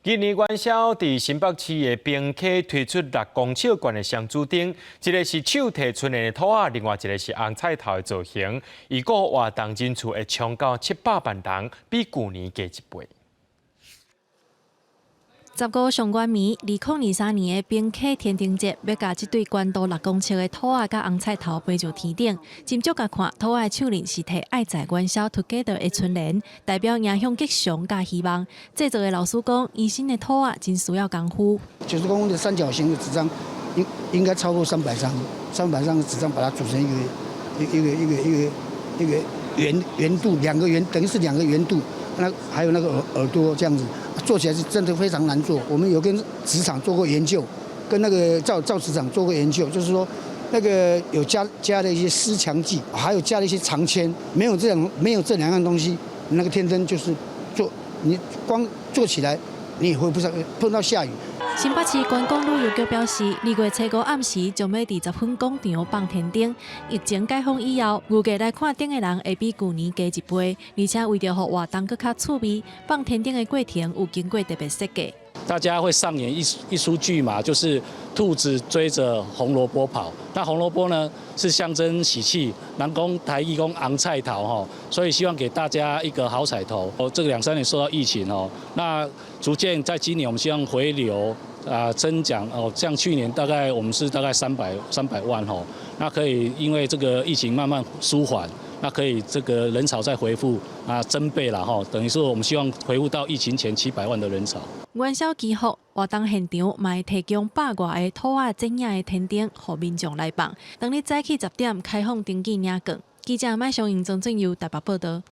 今年元宵伫新北市的平溪推出6公尺高的双子灯，一个是手提春联的图案，另外一个是红菜头的造型。预估活动人次会冲到700万人，比去年加1倍。15上元暝，2023年的平溪天灯节，要甲这对高度6公尺的兔仔甲红菜头飞上天顶。真足甲看，兔仔手里是摕“爱在元宵 Together” 的春联，代表迎向吉祥甲希望。制作的老师讲，宜新的兔仔真需要功夫。90公分的三角形的纸张，应该超过300张，300张的纸张把它组成一个圆度，2个圆等于是2个圆度，那还有那个耳朵这样子。 做起来是真的非常难做。我们有跟纸厂做过研究，跟那个造纸厂做过研究，就是说那个有加了一些湿强剂，还有加了一些长签，没有这两样东西，那个天灯就是你光做起来，你也会不上碰到下雨。 新北市观光旅游局表示，2月初5暗时将要伫10分广场放天灯。疫情解封以后，预计来看灯的人会比去年加1倍，而且为着让活动更较趣味，放天灯的过程有经过特别设计。 大家会上演一出剧嘛，就是兔子追着红萝卜跑。那红萝卜呢是象征喜气，南宫台语讲红菜头哈，所以希望给大家一个好彩头。这个2、3年受到疫情哦，那逐渐在今年我们希望回流增长哦，像去年我们是大概300万哦，那可以因为这个疫情慢慢舒缓。 那可以，这个人潮再恢复增倍了哈，等于说我们希望恢复到疫情前700万的人潮。元宵期后，活动现场嘛会提供100外个兔仔整影的天灯，予民众来放。当日早起10点开放登记领券。记者麦尚英、曾俊佑台北报道。